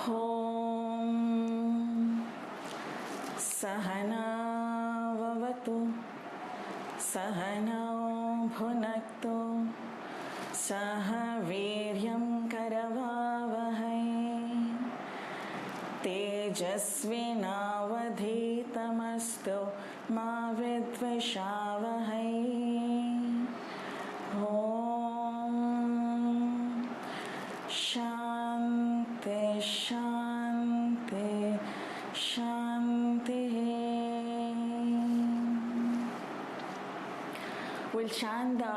ॐ सहनाववतु सहनौ भुनक्तु सह वीर्यं करवावहै तेजस्विनावधीतमस्तु मा विद्विषावहै। ॐ शान्ति शान्ति शान्तिः। We'll chant the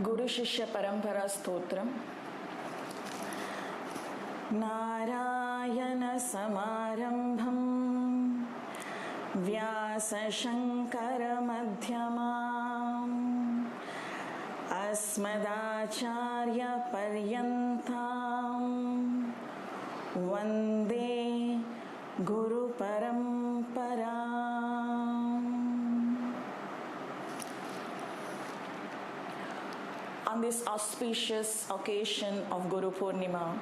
Guru Shishya Parampara Stotram. Narayana Samarambham Vyasa Shankara Madhyamam Asmadacharya Paryantam Vande Guru Paramparam. On this auspicious occasion of Guru Purnima,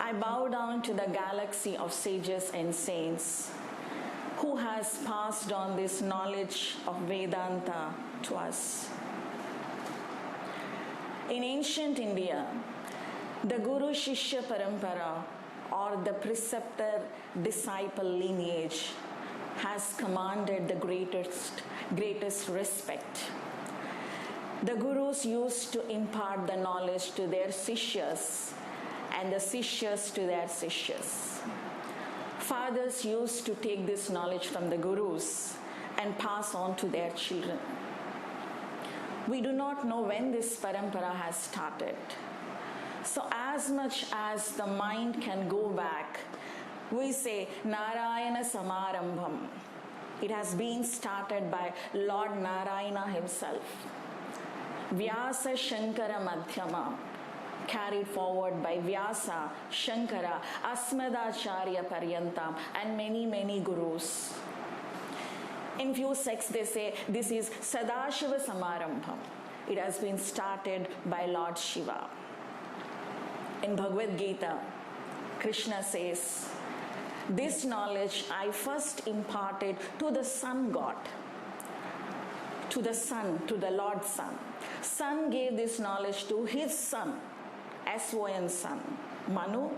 I bow down to the galaxy of sages and saints who has passed on this knowledge of Vedanta to us. In ancient India, the Guru Shishya Parampara, or the preceptor-disciple lineage, has commanded the greatest respect. The Gurus used to impart the knowledge to their Sishyas and the Sishyas to their Sishyas. Fathers used to take this knowledge from the Gurus and pass on to their children. We do not know when this parampara has started. So as much as the mind can go back, we say Narayana Samarambham. It has been started by Lord Narayana himself. Vyasa Shankara Madhyama, carried forward by Vyasa, Shankara, Asmadacharya Paryantam, and many Gurus. In few sects they say this is Sadashiva Samarambham. It has been started by Lord Shiva. In Bhagavad Gita, Krishna says, this knowledge I first imparted to the Sun God, to the Sun, to the Lord Sun. Sun gave this knowledge to his son, S-O-N son, Manu,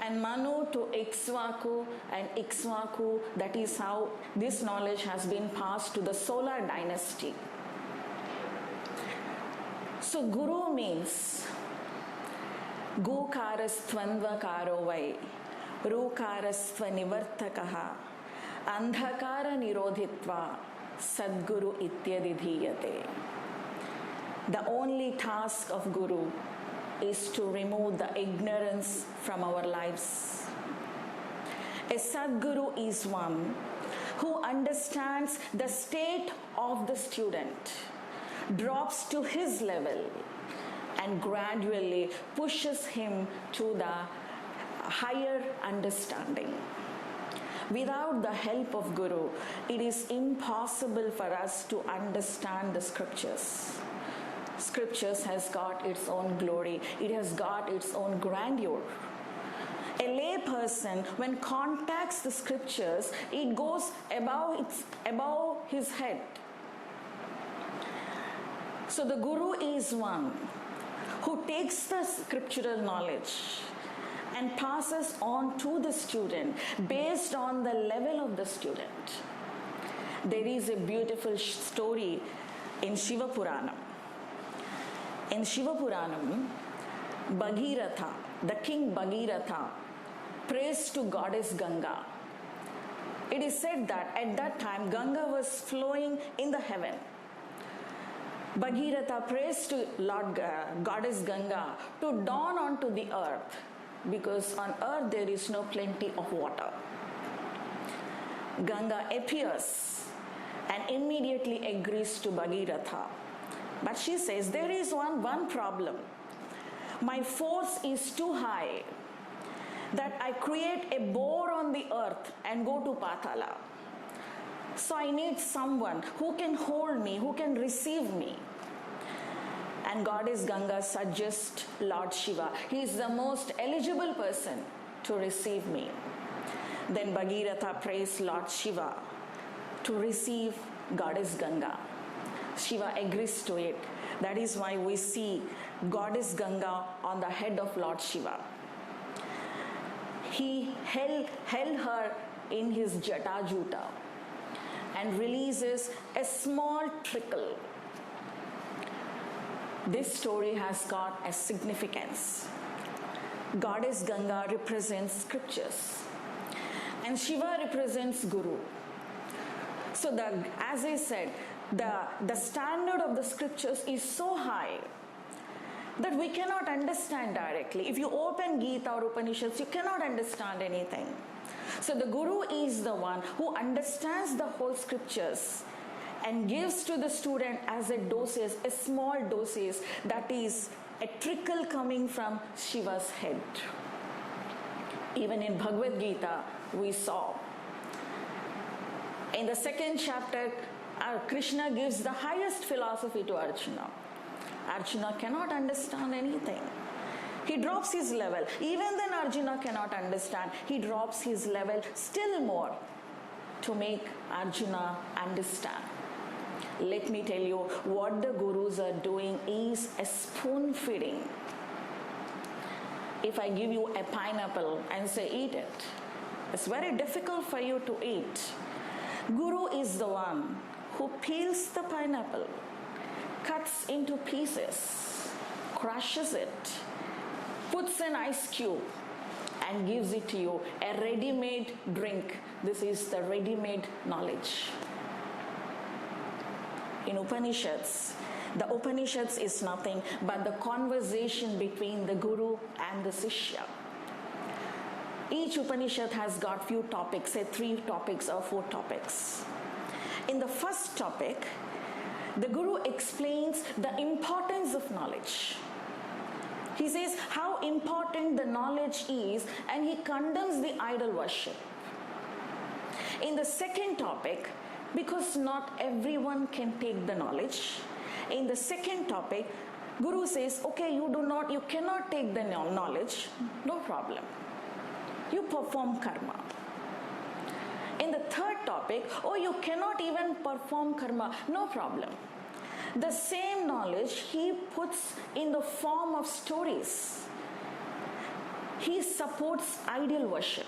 and Manu to Ikshvaku, and Ikshvaku, that is how this knowledge has been passed to the solar dynasty. So Guru means Gokarasthvandvakaro vai, Rukarasthva nivartakaha, Andhakara nirodhitva, Sadguru ityadidhiyate. The only task of Guru is to remove the ignorance from our lives. A Sadguru is one who understands the state of the student, drops to his level, and gradually pushes him to the higher understanding. Without the help of Guru, it is impossible for us to understand the scriptures. Scriptures has got its own glory. It has got its own grandeur. A lay person, when contacts the scriptures, it goes above his head. So the Guru is one who takes the scriptural knowledge and passes on to the student based on the level of the student. There is a beautiful story in Shiva Puranam. In Shiva Puranam, Bhagiratha, the king Bhagiratha, prays to goddess Ganga. It is said that at that time Ganga was flowing in the heaven. Bhagiratha prays to goddess Ganga to dawn onto the earth, because on earth there is no plenty of water. Ganga appears and immediately agrees to Bhagiratha. But she says, there is one problem. My force is too high that I create a bore on the earth and go to Patala. So I need someone who can hold me, who can receive me. And goddess Ganga suggests Lord Shiva. He is the most eligible person to receive me. Then Bhagirath prays Lord Shiva to receive Goddess Ganga. Shiva agrees to it. That is why we see Goddess Ganga on the head of Lord Shiva. He held her in his Jatajuta and releases a small trickle. This story has got a significance. Goddess Ganga represents scriptures and Shiva represents Guru. So as I said, the standard of the scriptures is so high that we cannot understand directly. If you open Gita or Upanishads, you cannot understand anything. So the Guru is the one who understands the whole scriptures and gives to the student as a dosage, a small dosage, that is a trickle coming from Shiva's head. Even in Bhagavad Gita, we saw. In the second chapter, Krishna gives the highest philosophy to Arjuna. Arjuna cannot understand anything. He drops his level. Even then Arjuna cannot understand. He drops his level still more to make Arjuna understand. Let me tell you, what the gurus are doing is a spoon feeding. If I give you a pineapple and say eat it, it's very difficult for you to eat. Guru is the one who peels the pineapple, cuts into pieces, crushes it, puts an ice cube and gives it to you, a ready-made drink. This is the ready-made knowledge. In Upanishads, the Upanishads is nothing but the conversation between the Guru and the Sishya. Each Upanishad has got few topics, say 3 topics or 4 topics. In the first topic, the Guru explains the importance of knowledge. He says how important the knowledge is and he condemns the idol worship. In the second topic, because not everyone can take the knowledge, in the second topic, Guru says, okay, you cannot take the knowledge, no problem. You perform karma. In the third topic, you cannot even perform karma, no problem. The same knowledge he puts in the form of stories. He supports idol worship.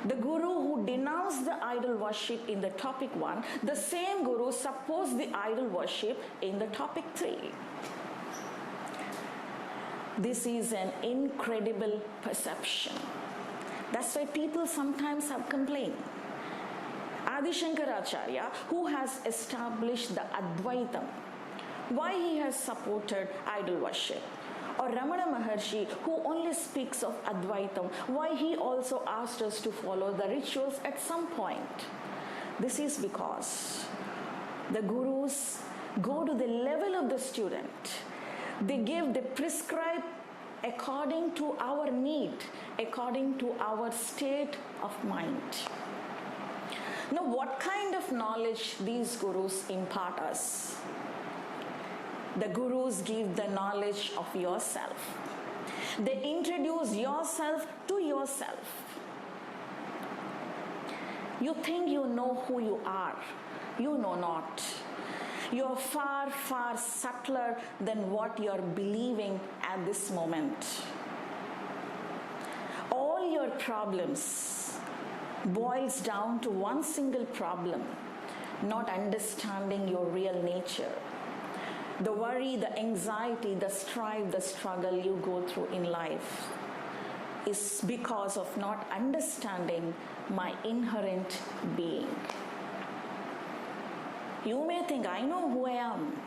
The Guru who denounced the idol worship in the topic 1, the same Guru supports the idol worship in the topic 3. This is an incredible perception. That's why people sometimes have complained. Adi Shankaracharya, who has established the Advaitam, why he has supported idol worship? Or Ramana Maharshi, who only speaks of Advaitam, why he also asked us to follow the rituals at some point? This is because the Gurus go to the level of the student. They prescribe according to our need, according to our state of mind. Now, what kind of knowledge these Gurus impart us? The Gurus give the knowledge of yourself. They introduce yourself to yourself. You think you know who you are. You know not. You are far, far subtler than what you are believing at this moment. All your problems boils down to one single problem: not understanding your real nature. The worry, the anxiety, the strife, the struggle you go through in life is because of not understanding my inherent being. You may think, I know who I am.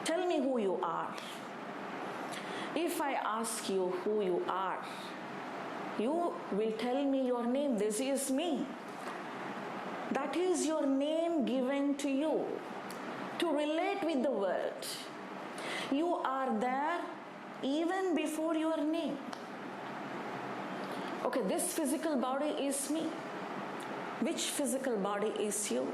Tell me who you are. If I ask you who you are, you will tell me your name. This is me. That is your name given to you to relate with the world. You are there even before your name. Okay, this physical body is me. Which physical body is you?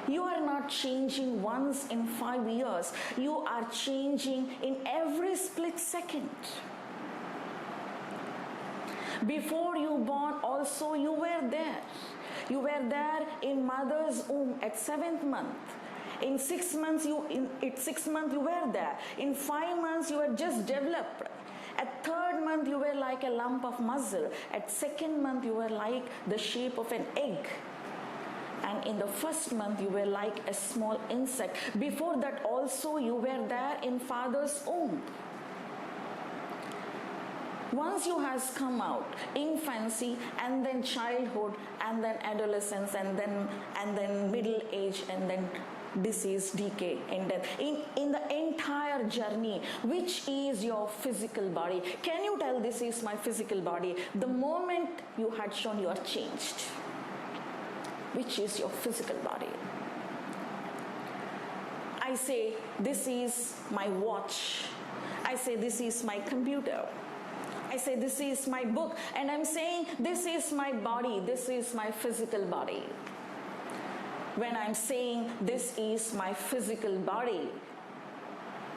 You are not changing once in 5 years. You are changing in every split second. Before you born also you were there. You were there in mother's womb at 7th month. In 6 months you were there. In 5 months you were just developed. At 3rd month you were like a lump of muscle. At 2nd month you were like the shape of an egg. And in the 1st month you were like a small insect. Before that also you were there in father's womb. Once you has come out, infancy and then childhood and then adolescence and then middle age and then disease, decay and death. In the entire journey, which is your physical body? Can you tell this is my physical body? The moment you had shown, you are changed. Which is your physical body? I say this is my watch. I say this is my computer. I say this is my book, and I'm saying this is my body, this is my physical body. When I'm saying this is my physical body,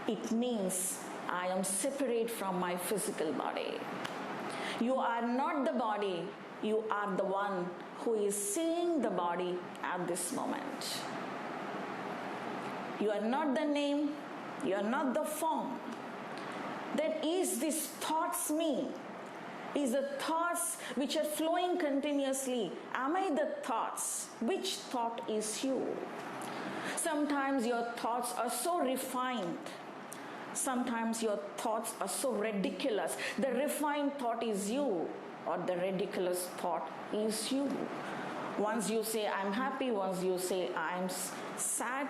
it means I am separate from my physical body. You are not the body, you are the one who is seeing the body at this moment. You are not the name, you are not the form. Then is these thoughts me? Is the thoughts which are flowing continuously, am I the thoughts? Which thought is you? Sometimes your thoughts are so refined. Sometimes your thoughts are so ridiculous. The refined thought is you, or the ridiculous thought is you. Once you say I'm happy, once you say I'm sad,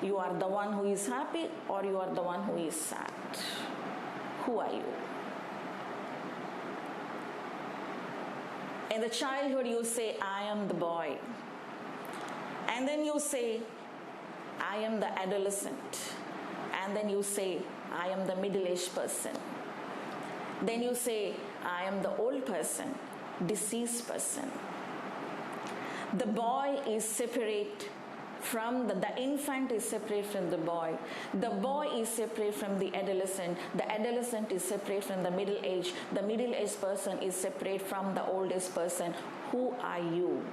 you are the one who is happy or you are the one who is sad. Who are you? In the childhood you say I am the boy, and then you say I am the adolescent, and then you say I am the middle-aged person, then you say I am the old person, deceased person. The boy is separate from the infant is separate from the boy is separate from the adolescent is separate from the middle-aged person is separate from the oldest person. Who are you?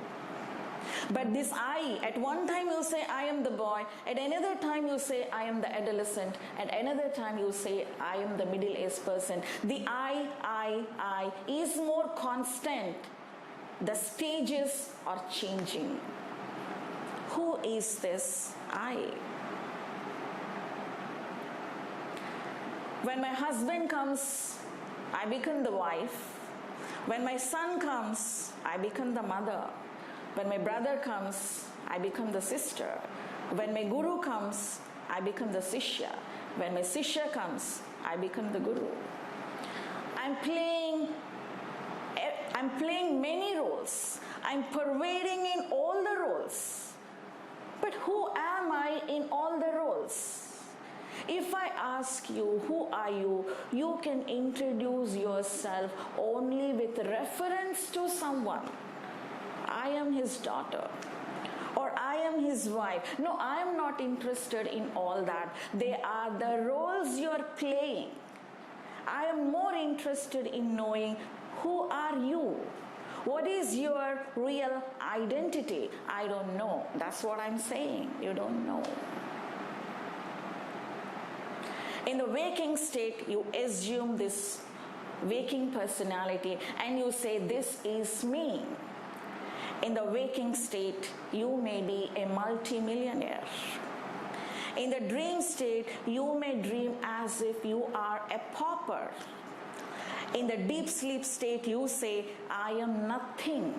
But this I, at one time you say I am the boy, at another time you say I am the adolescent, at another time you say I am the middle-aged person. The I is more constant. The stages are changing. Who is this I? When my husband comes, I become the wife. When my son comes, I become the mother. When my brother comes, I become the sister. When my guru comes, I become the sishya. When my sishya comes, I become the guru. I'm playing many roles. I'm pervading in all the roles. But who am I in all the roles? If I ask you, who are you? You can introduce yourself only with reference to someone. I am his daughter, or I am his wife. No, I am not interested in all that. They are the roles you are playing. I am more interested in knowing who are you. What is your real identity? I don't know. That's what I'm saying. You don't know. In the waking state, you assume this waking personality and you say, this is me. In the waking state, you may be a multi-millionaire. In the dream state, you may dream as if you are a pauper. In the deep sleep state, you say, I am nothing.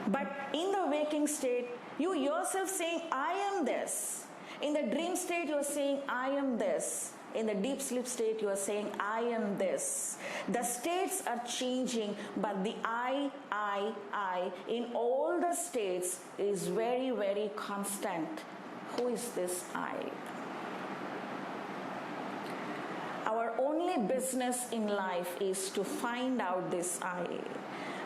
But in the waking state, you yourself saying, I am this. In the dream state, you are saying, I am this. In the deep sleep state, you are saying, I am this. The states are changing, but the I in all the states is very, very constant. Who is this I? Our only business in life is to find out this I,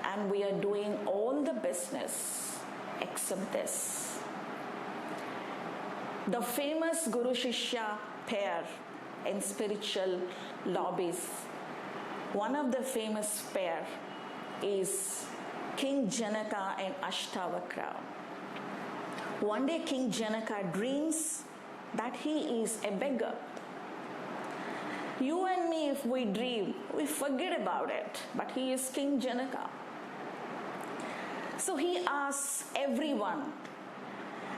and we are doing all the business except this. The famous Guru Shishya pair in spiritual lobbies One of the famous pair is King Janaka and Ashtavakra. One day King Janaka dreams that he is a beggar. You and me, if we dream, we forget about it, but he is King Janaka. So he asks everyone,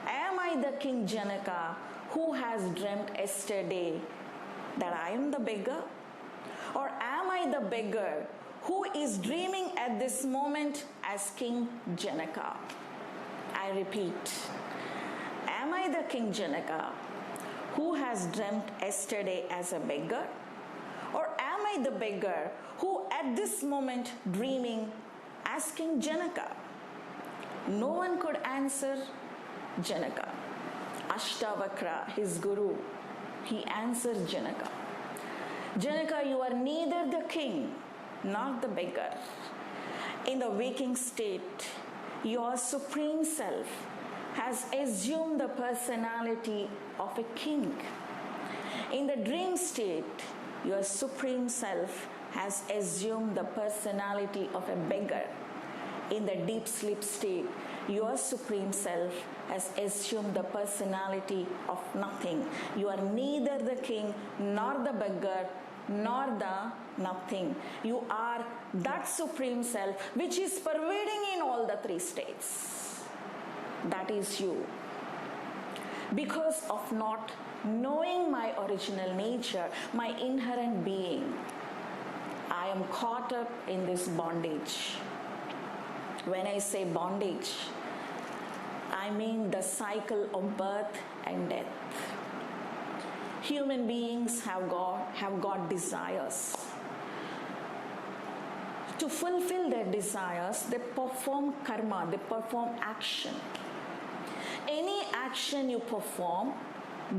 am I the King Janaka who has dreamt yesterday that I am the beggar? Or am I the beggar who is dreaming at this moment as King Janaka? I repeat, am I the King Janaka who has dreamt yesterday as a beggar? Or am I the beggar who at this moment dreaming as King Janaka? No one could answer Janaka. Ashtavakra, his guru, he answered Janaka. Janaka, you are neither the king nor the beggar. In the waking state, your supreme self has assumed the personality of a king. In the dream state, your supreme self has assumed the personality of a beggar. In the deep sleep state, your supreme self has assumed the personality of nothing. You are neither the king nor the beggar nor the nothing. You are that supreme self which is pervading in all the three states. That is you. Because of not knowing my original nature, my inherent being, I am caught up in this bondage. When I say bondage, I mean the cycle of birth and death. Human beings have got desires. To fulfill their desires, they perform karma, they perform action. Any action you perform,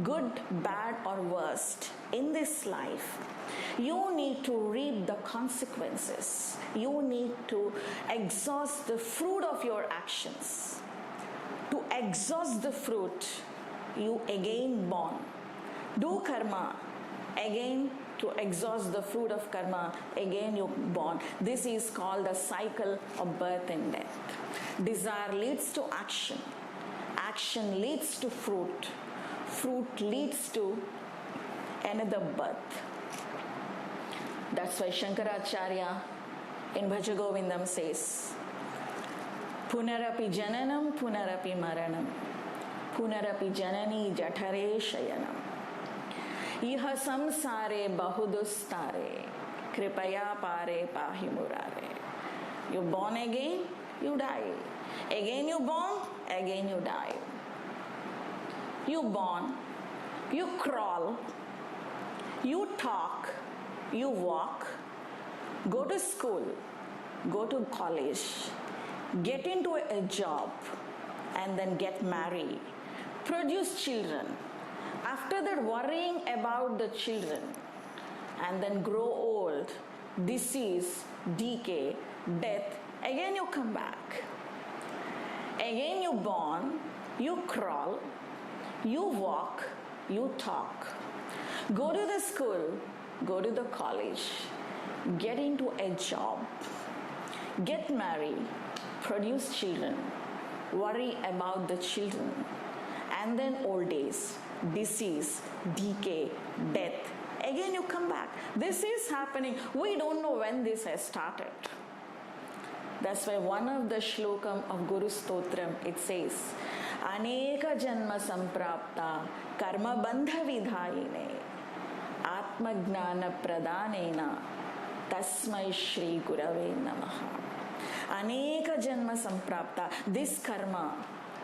good, bad, or worst, in this life, you need to reap the consequences. You need to exhaust the fruit of your actions. To exhaust the fruit, you again born. Do karma, again to exhaust the fruit of karma, again you born. This is called the cycle of birth and death. Desire leads to action. Action leads to fruit. Fruit leads to another birth. That's why Shankaracharya in Bhajagovindam says, Punarapi jananam, punarapi maranam, punarapi janani jathare shayanam. Iha samsare bahudustare, kripaya pare pahi murare. You're born again, you die. Again you born, again you die. You born, you crawl, you talk, you walk, go to school, go to college, get into a job, and then get married, produce children. After that, worrying about the children, and then grow old, disease, decay, death, again you come back. Again you born, you crawl, you walk, you talk. Go to the school, go to the college, get into a job, get married, produce children, worry about the children, and then old days, disease, decay, death. Again you come back. This is happening. We don't know when this has started. That's why one of the shlokam of Guru Stotram, it says, Aneka janma samprapta karma bandha vidhayine atma gnana pradanena tasmai shri gurave namaha. Aneka janma samprapta. This karma,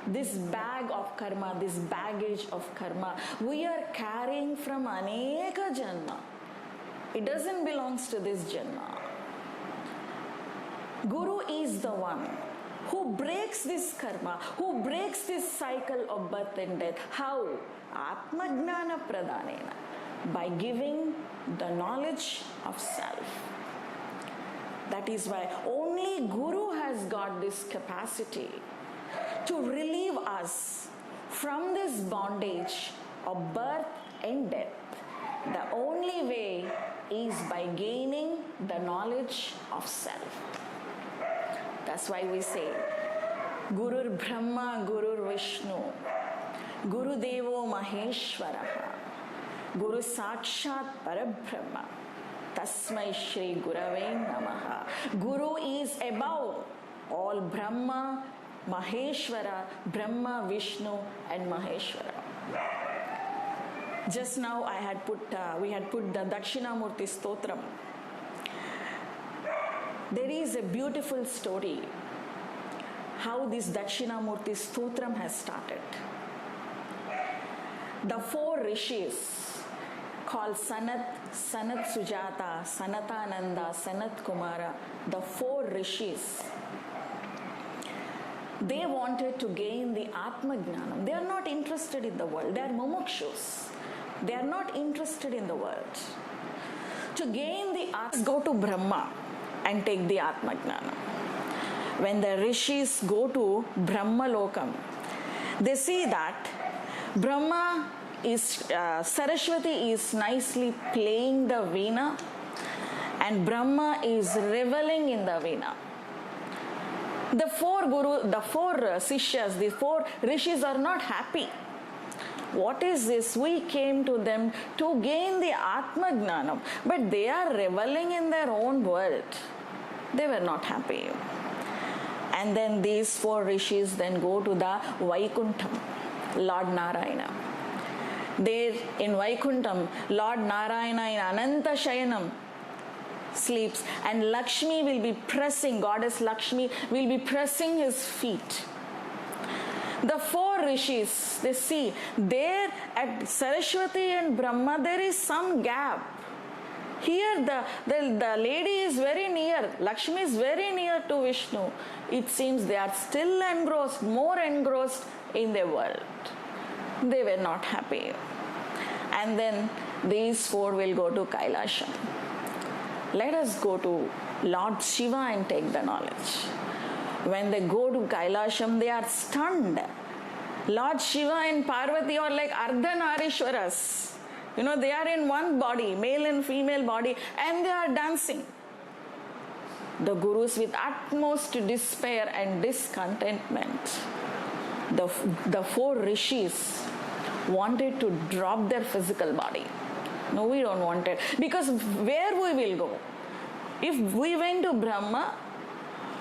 this bag of karma, this baggage of karma, we are carrying from Aneka janma. It doesn't belong to this janma. Guru is the one who breaks this karma, who breaks this cycle of birth and death. How? Atma Gnana Pradanena. By giving the knowledge of self. That is why only Guru has got this capacity to relieve us from this bondage of birth and death. The only way is by gaining the knowledge of self. That's why we say, Gurur Brahma, Gurur Vishnu, Guru Devo Maheshwaraha, Guru Sakshat Parabrahma, Tasmai Shri Gurave Namaha. Guru is above all Brahma, Maheshwara, Brahma, Vishnu and Maheshwara. Just now we had put the Dakshinamurti Stotram. There is a beautiful story how this Dakshinamurti Stotram has started. The 4 rishis called Sanat, Sanat Sujata, Sanatananda, Sanat Kumara, the 4 rishis, they wanted to gain the Atma Gnanam. They are not interested in the world. They are mumukshus. They are not interested in the world. To gain the Atma, go to Brahma and take the Atma Gnanam. When the rishis go to Brahma Lokam, they see that Brahma is, Saraswati is nicely playing the veena and Brahma is reveling in the veena. The 4 Sishyas, the 4 rishis are not happy. What is this? We came to them to gain the Atma Gnanam, but they are reveling in their own world. They were not happy. And then these 4 rishis then go to the Vaikuntham, Lord Narayana. There in Vaikuntham, Lord Narayana in Ananta Shayanam sleeps and Lakshmi will be pressing, Goddess Lakshmi will be pressing his feet. The 4 rishis, they see there at Saraswati and Brahma there is some gap. Here the lady is very near, Lakshmi is very near to Vishnu. It seems they are still engrossed, more engrossed in their world. They were not happy. And then these 4 will go to Kailasham. Let us go to Lord Shiva and take the knowledge. When they go to Kailasham, they are stunned. Lord Shiva and Parvati are like Ardhanarishwaras. You know, they are in one body, male and female body, and they are dancing. The gurus, with utmost despair and discontentment, the 4 rishis wanted to drop their physical body. No, we don't want it. Because where we will go? If we went to Brahma,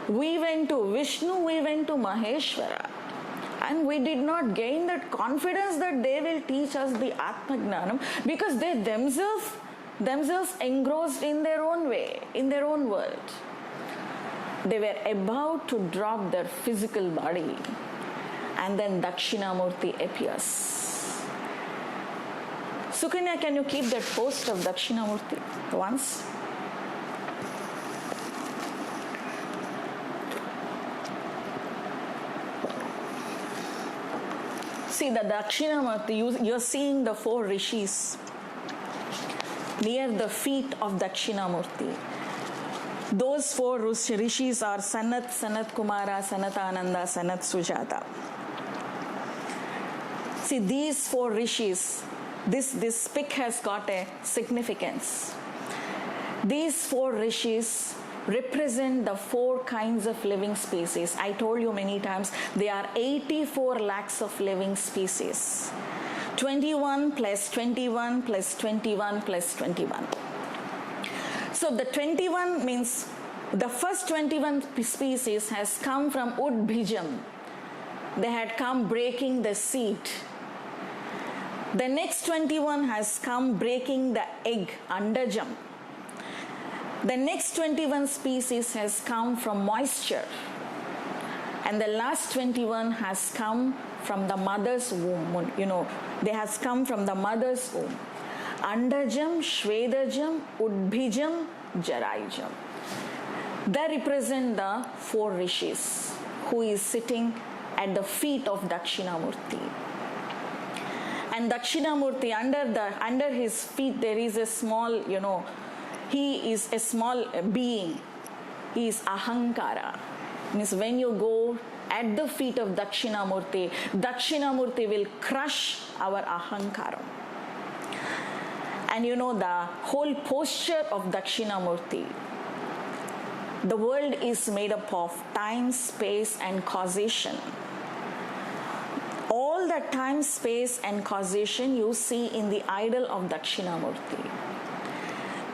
we went to Vishnu, we went to Maheshwara. And we did not gain that confidence that they will teach us the Atma Gnanam, because they themselves engrossed in their own way, in their own world. They were about to drop their physical body. And then Dakshinamurti appears. Sukanya, can you keep that post of Dakshinamurti once? See the Dakshinamurti, you're seeing the 4 rishis near the feet of Dakshinamurti. Those 4 rishis are Sanat, Sanat Kumara, Sanatananda, Sanat Sujata. See, these 4 rishis, this pic has got a significance. These 4 rishis represent the 4 kinds of living species. I told you many times, there are 84 lakhs of living species. 21 plus 21 plus 21 plus 21. So the 21 means the first 21 species has come from Udbhijam. They had come breaking the seed. The next 21 has come breaking the egg, Andajam. The next 21 species has come from moisture. And the last 21 has come from the mother's womb. You know, they has come from the mother's womb. Andajam, Shvedajam, Udbhijam, Jarayjam. They represent the 4 rishis who is sitting at the feet of Dakshinamurti. And Dakshinamurti, under his feet there is a small, he is a small being. He is Ahankara. Means when you go at the feet of Dakshinamurti, Dakshinamurti will crush our Ahankara. And you know the whole posture of Dakshinamurti. The world is made up of time, space, and causation. All the time, space, and causation you see in the idol of Dakshinamurti.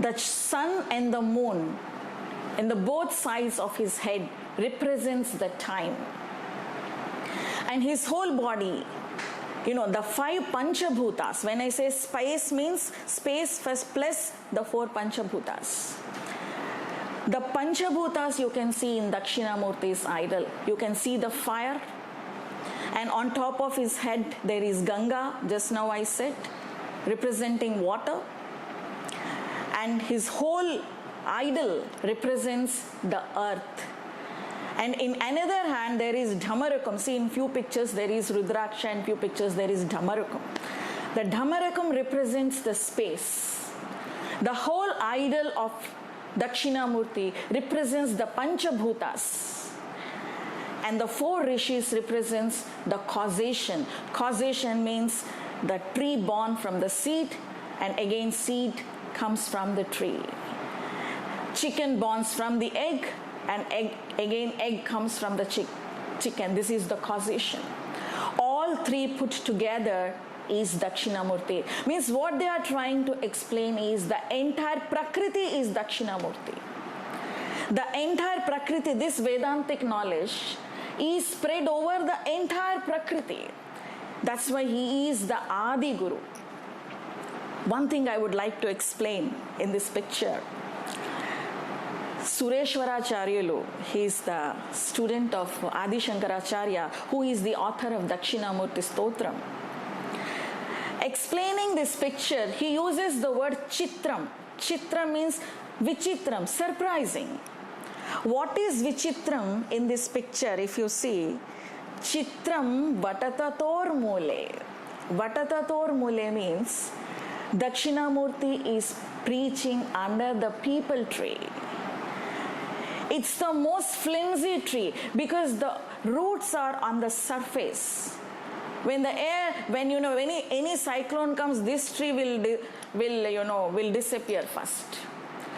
The sun and the moon, in the both sides of his head, represents the time. And his whole body, you know, the 5 Panchabhutas. When I say space, means space first plus the 4 Panchabhutas. The Panchabhutas you can see in Dakshinamurti's idol. You can see the fire, and on top of his head there is Ganga, just now I said, representing water. And his whole idol represents the earth. And in another hand there is Dhamarakam. See, in few pictures there is Rudraksha, and few pictures there is Dhamarakam. The Dhamarakam represents the space. The whole idol of Dakshinamurti represents the Panchabhutas. And the 4 rishis represents the causation. Causation means the tree born from the seed, and again seed comes from the tree. Chicken born from the egg, and egg comes from the chicken. This is the causation. All 3 put together is Dakshinamurti. Means what they are trying to explain is the entire Prakriti is Dakshinamurti. The entire Prakriti, this Vedantic knowledge, is spread over the entire Prakriti. That's why he is the Adi Guru. One thing I would like to explain in this picture. Sureshwaracharyalu, he is the student of Adi Shankaracharya, who is the author of Dakshinamurti Stotram. Explaining this picture, he uses the word Chitram. Chitram means Vichitram, surprising. What is Vichitram in this picture? If you see, Chitram Vatatator Mule. Vatatator Mule means Dakshinamurti is preaching under the peepal tree. It's the most flimsy tree because the roots are on the surface. When any cyclone comes, this tree will disappear first.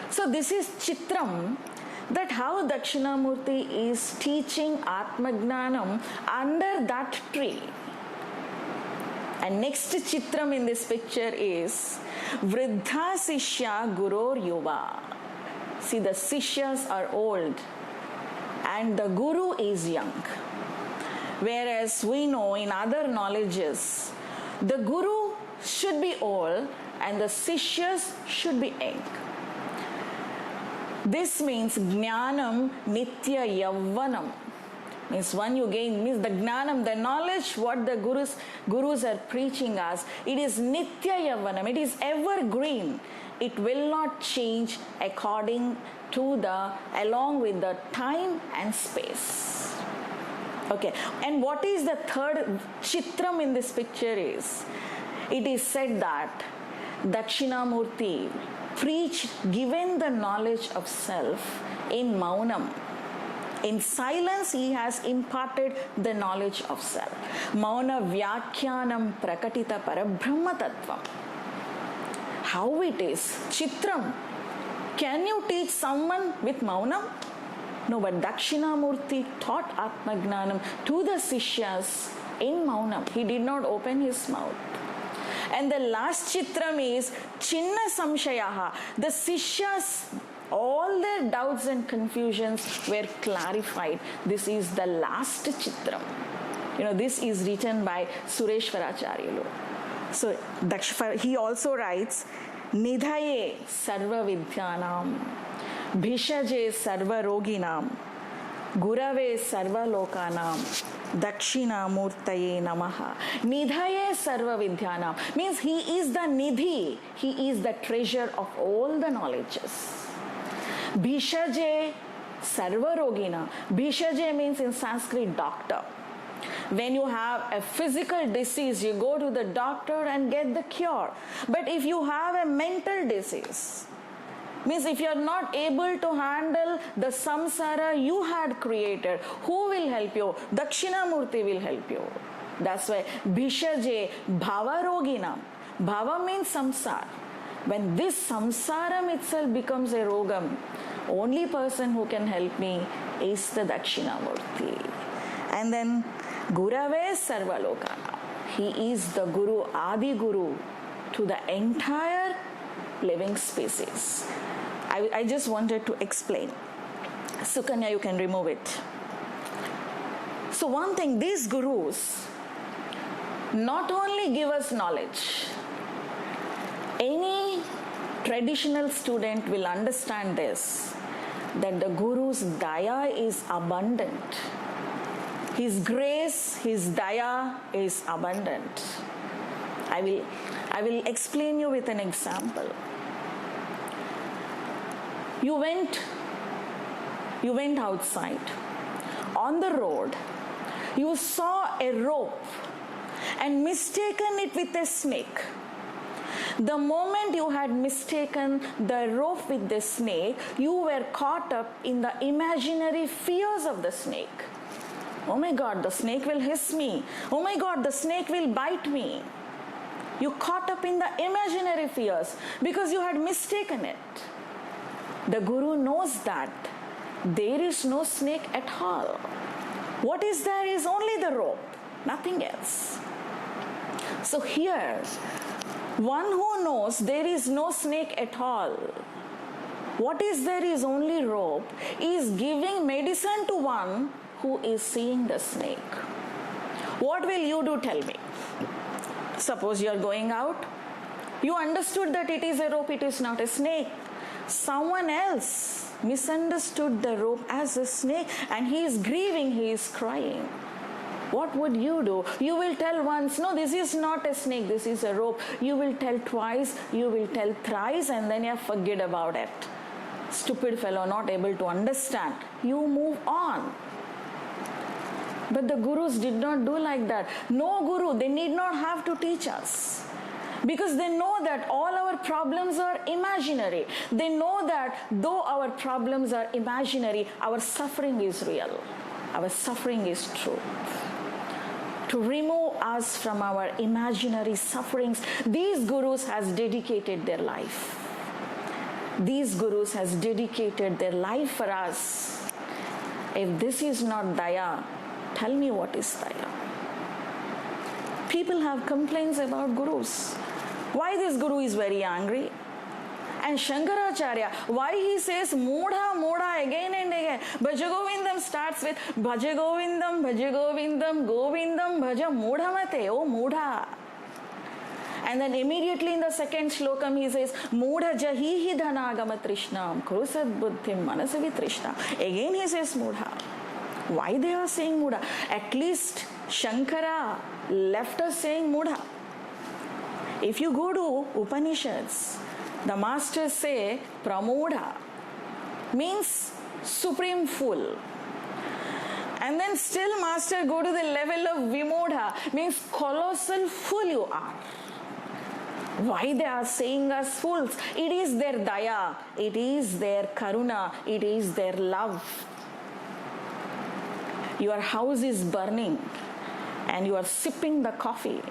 So this is Chitram, that how Dakshinamurti is teaching Atmagnanam under that tree. And next Chitram in this picture is Vriddha Sishya Gurur Yuva. See, the Sishyas are old and the Guru is young. Whereas we know in other knowledges, the Guru should be old and the Sishyas should be young. This means Jnanam Nitya Yavvanam. Means when you gain, means the Jnanam, the knowledge what the Gurus are preaching us, it is Nitya Yavvanam, it is evergreen. It will not change along with the time and space. Okay, and what is the third Chitram in this picture is, it is said that Dakshinamurti preached, given the knowledge of self in Maunam. In silence, he has imparted the knowledge of self. Mauna Vyakhyanam Prakatita Parabrahma Tattvam. How it is? Chitram. Can you teach someone with Maunam? No, but Dakshinamurti taught Atmagnanam to the Sishyas in Maunam. He did not open his mouth. And the last Chitram is Chinna Samshayaha. The Sishyas, all their doubts and confusions were clarified. This is the last Chitram. This is written by Sureshwaracharyalu. So he also writes, Nidhaye Sarva Vidyanam, Bhishaje Sarva Roginam, Gurave Sarva Lokanam, Dakshinamurtaye Namaha. Nidhaye Sarva Vidyanam means he is the Nidhi, he is the treasure of all the knowledges. Bhishaje Sarva Rogina. Bhishaje means in Sanskrit doctor. When you have a physical disease, you go to the doctor and get the cure. But if you have a mental disease, means if you are not able to handle the samsara you had created, who will help you? Dakshinamurti will help you. That's why Bhishaje Bhava Roginam. Bhava means samsara. When this samsaram itself becomes a rogam, only person who can help me is the Dakshinamurti. And then Gurave Sarvalokana. He is the Guru, Adi Guru to the entire living species. I just wanted to explain. Sukanya, you can remove it. So one thing, these gurus not only give us knowledge, any traditional student will understand this, that the Guru's daya is abundant. His grace, his daya is abundant. I will explain you with an example. You went outside. On the road, you saw a rope and mistaken it with a snake. The moment you had mistaken the rope with the snake, you were caught up in the imaginary fears of the snake. Oh my God, the snake will hiss me. Oh my God, the snake will bite me. You caught up in the imaginary fears because you had mistaken it. The Guru knows that there is no snake at all. What is there is only the rope, nothing else. So here, one who knows there is no snake at all, what is there is only rope, is giving medicine to one who is seeing the snake. What will you do, tell me? Suppose you are going out, you understood that it is a rope, it is not a snake. Someone else misunderstood the rope as a snake and he is grieving, he is crying. What would you do? You will tell once, no, this is not a snake, this is a rope. You will tell twice, you will tell thrice, and then you forget about it. Stupid fellow, not able to understand. You move on. But the Gurus did not do like that. No Guru, they need not have to teach us. Because they know that all our problems are imaginary. They know that though our problems are imaginary, our suffering is real. Our suffering is true. To remove us from our imaginary sufferings, these Gurus has dedicated their life. These Gurus has dedicated their life for us. If this is not daya, tell me what is daya. People have complaints about Gurus. Why this Guru is very angry? And Shankaracharya, why he says Mudha, Mudha again and again. Bhajagovindam starts with Bhajagovindam, Bhajagovindam, Govindam, Bhaja Mudha Mate, oh Mudha. And then immediately in the second shlokam he says Mudha Jahihi Dhanagama Trishnam, Krusad Buddhim Manasavi Trishna. Again he says Mudha. Why they are saying Mudha? At least Shankara left us saying Mudha. If you go to Upanishads, the masters say Pramudha means supreme fool. And then still master go to the level of Vimudha means colossal fool you are. Why they are saying us fools? It is their daya, it is their karuna, it is their love. Your house is burning and you are sipping the coffee.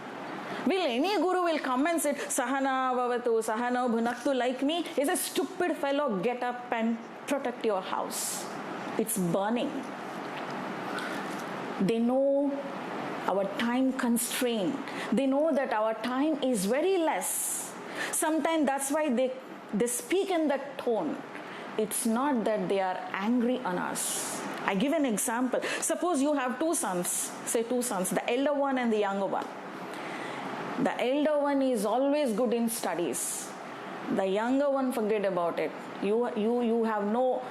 Will any Guru will come and say, Sahana Bhavatu, Sahana Bhunaktu like me? He's a stupid fellow, get up and protect your house. It's burning. They know our time constraint. They know that our time is very less. Sometimes that's why they speak in that tone. It's not that they are angry on us. I give an example. Suppose you have two sons, say two sons, the elder one and the younger one. The elder one is always good in studies. The younger one, forget about it. You have no,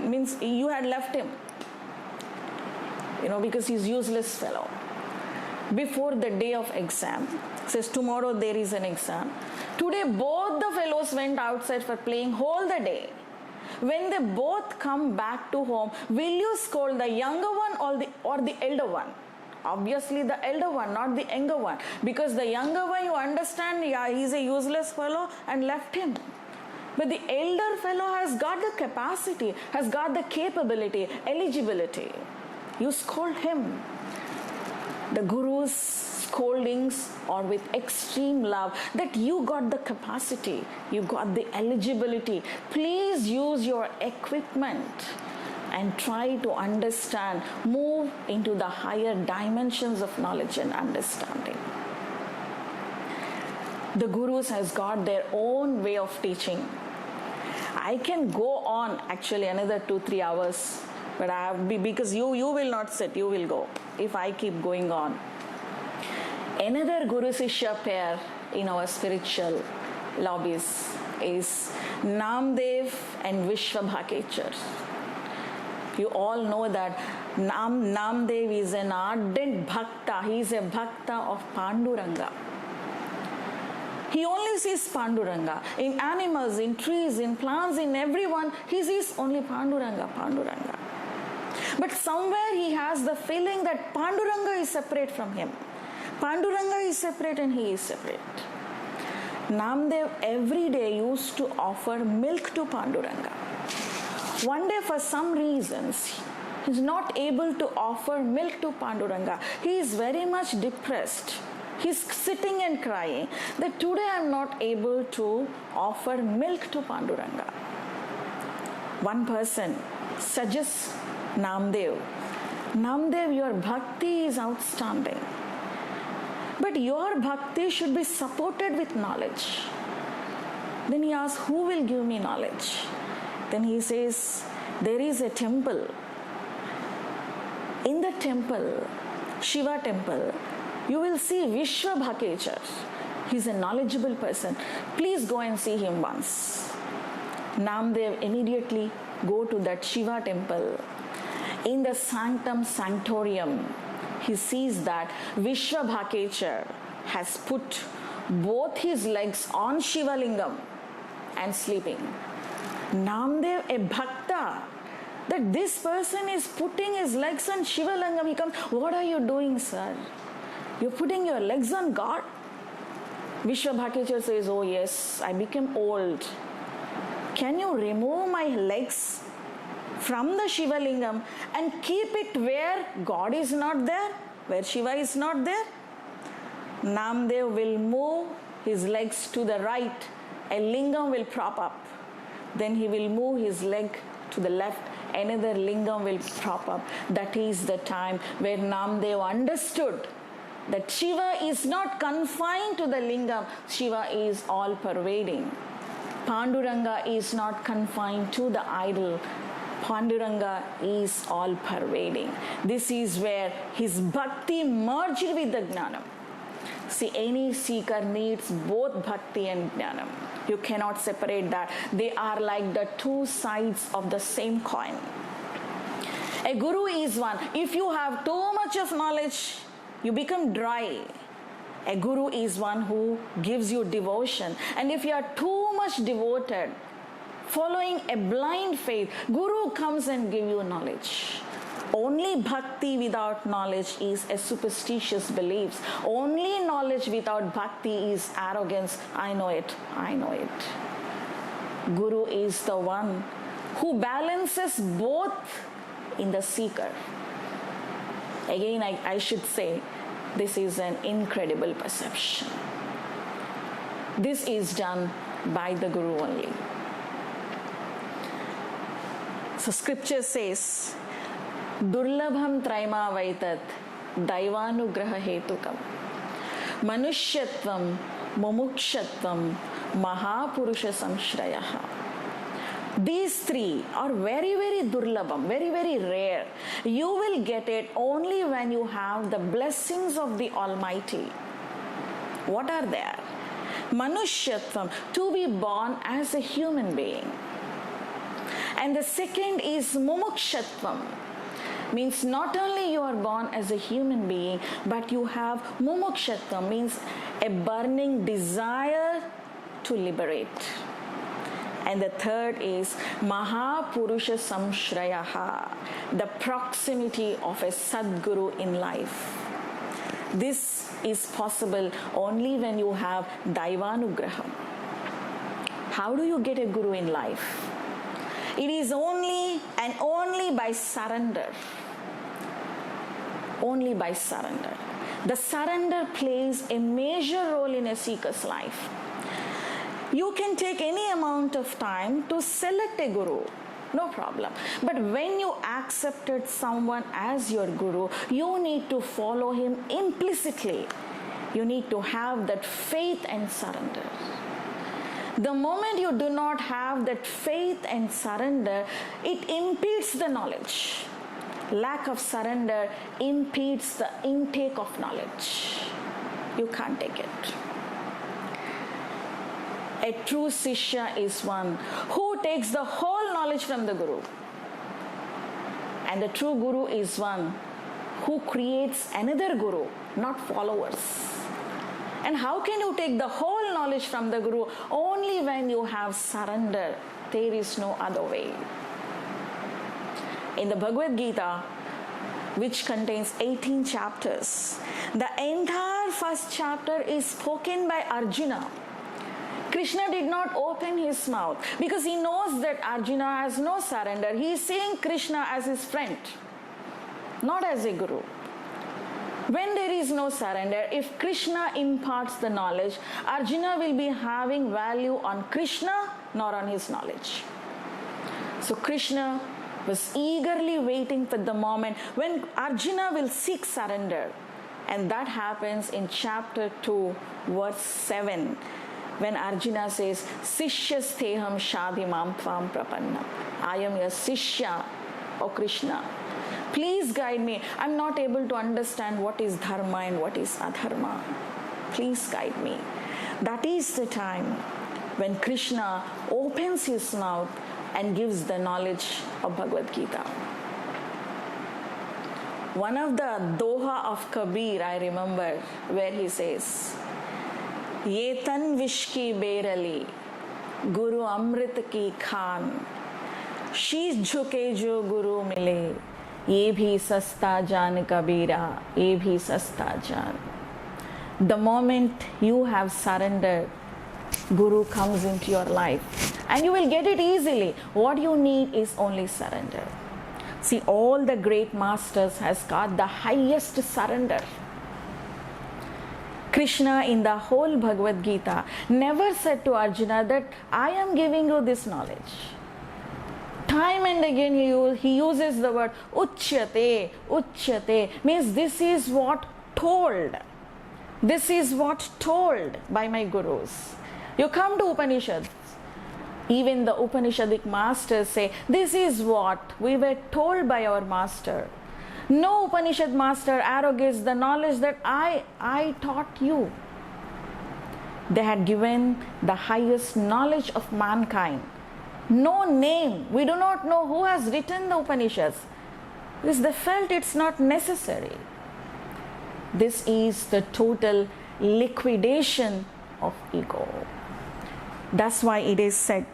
means you had left him. Because he's useless fellow. Before the day of exam, says tomorrow there is an exam. Today both the fellows went outside for playing whole the day. When they both come back to home, will you scold the younger one or the elder one? Obviously the elder one, not the younger one. Because the younger one, you understand, yeah, he's a useless fellow and left him. But the elder fellow has got the capacity, has got the capability, eligibility. You scold him. The Gurus scoldings or with extreme love that you got the capacity, you got the eligibility. Please use your equipment and try to understand, move into the higher dimensions of knowledge and understanding. The gurus has got their own way of teaching. I can go on actually another 2-3 hours, but because you will not sit, you will go if I keep going on. Another Guru Shishya pair in our spiritual lobbies is Namdev and Vishwabhakechar. You all know that Namdev is an ardent bhakta. He is a bhakta of Panduranga. He only sees Panduranga. In animals, in trees, in plants, in everyone, he sees only Panduranga, Panduranga. But somewhere he has the feeling that Panduranga is separate from him. Panduranga is separate and he is separate. Namdev every day used to offer milk to Panduranga. One day, for some reasons, he is not able to offer milk to Panduranga. He is very much depressed. He's sitting and crying that today I'm not able to offer milk to Panduranga. One person suggests Namdev, Namdev, your bhakti is outstanding. But your bhakti should be supported with knowledge. Then he asks, who will give me knowledge? Then he says, there is a temple. In the temple, Shiva temple, you will see Vishwabhakechar. He is a knowledgeable person. Please go and see him once. Namdev immediately go to that Shiva temple. In the sanctum sanctorium, he sees that Vishwabhakechar has put both his legs on Shiva Lingam and sleeping. Namdev, a bhakta, that this person is putting his legs on Shiva Lingam. He comes, what are you doing, sir? You're putting your legs on God? Vishwabhakechar says, oh yes, I became old. Can you remove my legs from the Shiva Lingam and keep it where God is not there, where Shiva is not there? Namdev will move his legs to the right, a lingam will prop up. Then he will move his leg to the left, another lingam will prop up. That is the time where Namdev understood that Shiva is not confined to the lingam, Shiva is all pervading. Panduranga is not confined to the idol, Panduranga is all pervading. This is where his bhakti merged with the jnanam. See, any seeker needs both bhakti and jnanam. You cannot separate that. They are like the two sides of the same coin. A guru is one. If you have too much of knowledge, you become dry. A guru is one who gives you devotion. And if you are too much devoted, following a blind faith, guru comes and gives you knowledge. Only bhakti without knowledge is a superstitious belief. Only knowledge without bhakti is arrogance. I know it, I know it. Guru is the one who balances both in the seeker. Again, I should say, this is an incredible perception. This is done by the Guru only. So scripture says, Durlabham traima vaitat daivanugraha hetukam manusyatvam mumukshatvam mahapurusha samshrayaha. These three are very, very durlabham, very, very rare. You will get it only when you have the blessings of the Almighty. What are there? Manushyatvam, to be born as a human being. And the second is mumukshatvam, means not only you are born as a human being, but you have mumukshatvam, means a burning desire to liberate. And the third is Mahapurusha Samshrayaha, the proximity of a Sadguru in life. This is possible only when you have Daivanugraham. How do you get a Guru in life? It is only and only by surrender. Only by surrender. The surrender plays a major role in a seeker's life. You can take any amount of time to select a guru, no problem. But when you accepted someone as your guru, you need to follow him implicitly. You need to have that faith and surrender. The moment you do not have that faith and surrender, it impedes the knowledge. Lack of surrender impedes the intake of knowledge. You can't take it. A true Sishya is one who takes the whole knowledge from the Guru. And the true Guru is one who creates another Guru, not followers. And how can you take the whole knowledge from the Guru? Only when you have surrender. There is no other way. In the Bhagavad Gita, which contains 18 chapters, the entire first chapter is spoken by Arjuna. Krishna did not open his mouth because he knows that Arjuna has no surrender. He is seeing Krishna as his friend, not as a guru. When there is no surrender, if Krishna imparts the knowledge, Arjuna will be having value on Krishna, nor on his knowledge. So Krishna was eagerly waiting for the moment when Arjuna will seek surrender. And that happens in chapter 2, verse 7. When Arjuna says, Sishyasteham shadimam tvam prapannam. I am your Sishya, O Krishna. Please guide me. I am not able to understand what is dharma and what is adharma. Please guide me. That is the time when Krishna opens his mouth and gives the knowledge of Bhagavad Gita. One of the doha of Kabir, I remember, where he says, Ye tan vish ki berali, Guru Amrit ki khan, sheesh jhuke jo Guru mile, ye bhi sasta jaan Kabira, ye bhi sasta jaan. The moment you have surrendered, Guru comes into your life and you will get it easily. What you need is only surrender. See, all the great masters has got the highest surrender. Krishna in the whole Bhagavad Gita never said to Arjuna that I am giving you this knowledge. Time and again he uses the word uchyate, uchyate, means this is what told. This is what told by my gurus. You come to Upanishads, even the Upanishadic masters say, this is what we were told by our master. No Upanishad master arrogates the knowledge that I taught you. They had given the highest knowledge of mankind. No name. We do not know who has written the Upanishads because they felt it's not necessary. This is the total liquidation of ego. That's why it is said,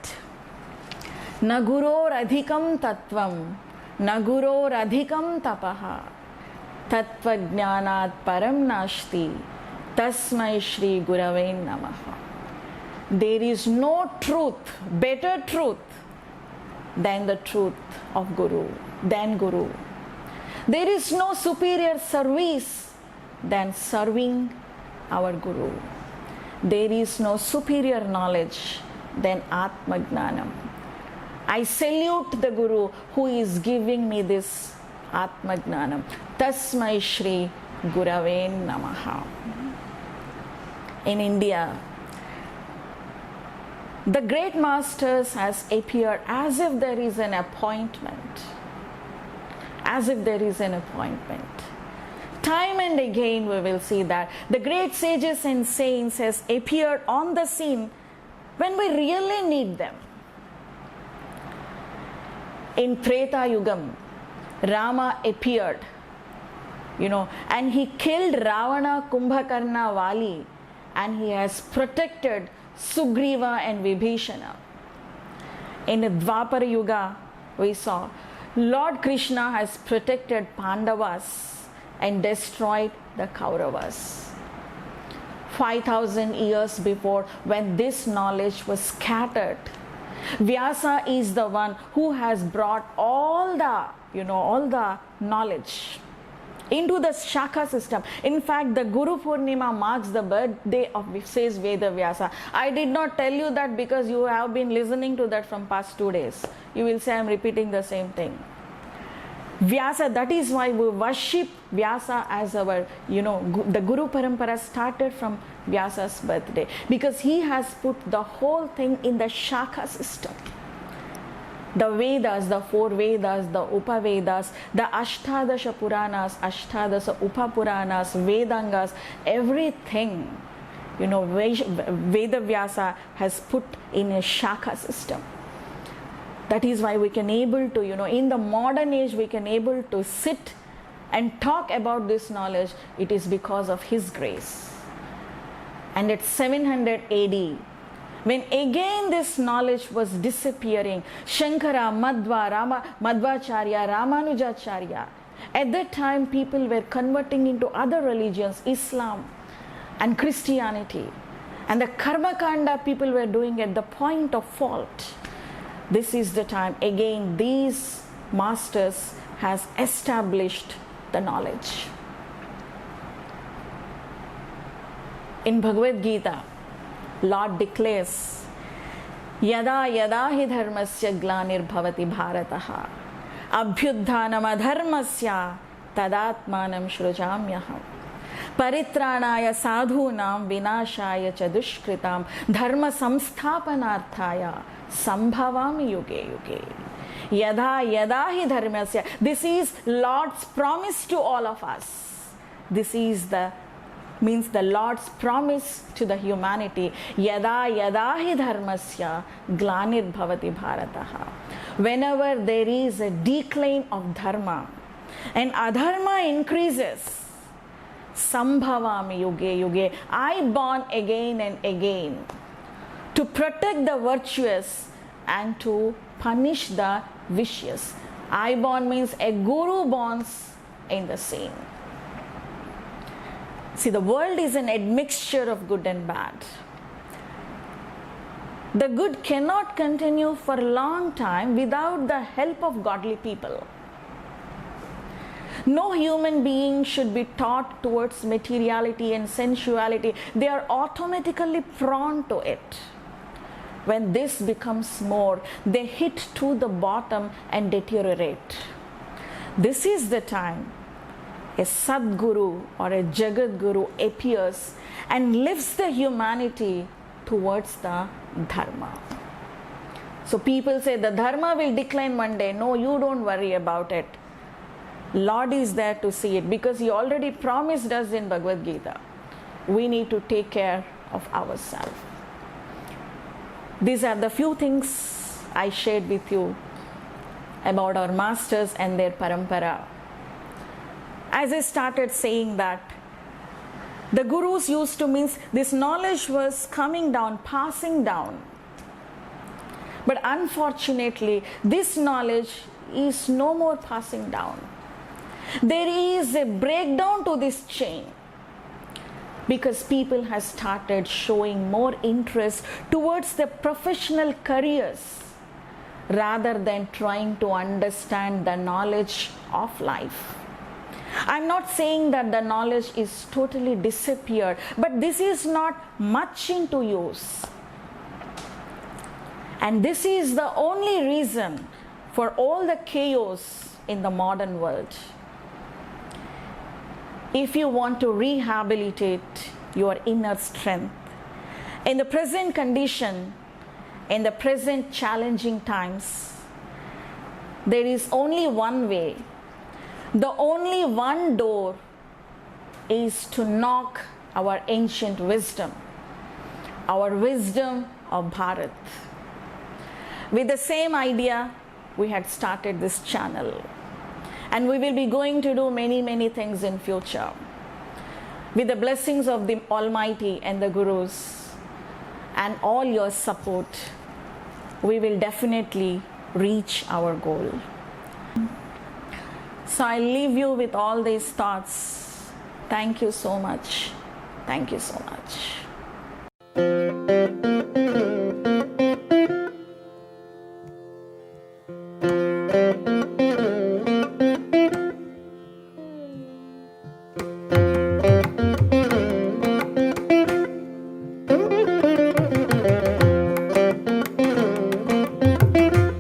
Na guror adhikam tattvam, na guror adhikam tapaha, tattva jnanat param nashti, tasmai shri gurave namaha. There is no truth, better truth than the truth of Guru, than Guru. There is no superior service than serving our Guru. There is no superior knowledge than Atma Gnanam. I salute the Guru who is giving me this Atma Gnanam. Tasmai Shri Gurave Namaha. In India, the great masters has appeared as if there is an appointment. As if there is an appointment. Time and again we will see that the great sages and saints has appeared on the scene when we really need them. In Treta Yugam, Rama appeared, and he killed Ravana, Kumbhakarna, Vali, and he has protected Sugriva and Vibhishana. In the Dwapara Yuga, we saw Lord Krishna has protected Pandavas and destroyed the Kauravas. 5,000 years before, when this knowledge was scattered, Vyasa is the one who has brought all the knowledge into the Shaka system. In fact, the Guru Purnima marks the birthday of, says Veda Vyasa. I did not tell you that because you have been listening to that from past 2 days. You will say I am repeating the same thing. Vyasa, that is why we worship Vyasa as our, the Guru Parampara started from Vyasa's birthday, because he has put the whole thing in the Shaka system. The Vedas, the 4 Vedas, the Upavedas, the Ashtadasha Puranas, Ashtadasha Upapuranas, Vedangas, everything, Veda Vyasa has put in a Shaka system. That is why we can able to, in the modern age, we can able to sit and talk about this knowledge. It is because of his grace. And at 700 AD, when again this knowledge was disappearing, Shankara, Madhvacharya, Ramanujacharya, at that time people were converting into other religions, Islam and Christianity. And the Karma Kanda people were doing at the point of fault. This is the time again these masters has established the knowledge. In Bhagavad Gita, Lord declares, Yada yada hi dharmasya glanir-bhavati bharataha abhyudhanam adharmasya tadatmanam shrujamyaham paritranaya sadhunam vinashaya cha dushkritam dharma samsthapanarthaya sambhavami yuge yuge. Yada yada hi dharmasya. This is Lord's promise to all of us. This is the Lord's promise to the humanity. Yada yada hi dharmasya glanir bhavati bharataha. Whenever there is a decline of dharma and adharma increases, sambhavami yuge yuge, I born again and again to protect the virtuous and to punish the vicious. I born means a guru borns in the same. See, the world is an admixture of good and bad. The good cannot continue for a long time without the help of godly people. No human being should be taught towards materiality and sensuality. They are automatically prone to it. When this becomes more, they hit to the bottom and deteriorate. This is the time a Sadguru or a Jagat Guru appears and lifts the humanity towards the Dharma. So people say the Dharma will decline one day. No, you don't worry about it. Lord is there to see it, because he already promised us in Bhagavad Gita. We need to take care of ourselves. These are the few things I shared with you about our masters and their parampara. As I started saying that, the gurus used to means this knowledge was coming down, passing down. But unfortunately, this knowledge is no more passing down. There is a breakdown to this chain, because people have started showing more interest towards their professional careers rather than trying to understand the knowledge of life. I'm not saying that the knowledge is totally disappeared, but this is not much into use. And this is the only reason for all the chaos in the modern world. If you want to rehabilitate your inner strength in the present condition, in the present challenging times, there is only one way. The only one door is to knock our ancient wisdom, our wisdom of Bharat. With the same idea, we had started this channel. And we will be going to do many, many things in future. With the blessings of the Almighty and the Gurus and all your support, we will definitely reach our goal. So I leave you with all these thoughts. Thank you so much. Thank you so much.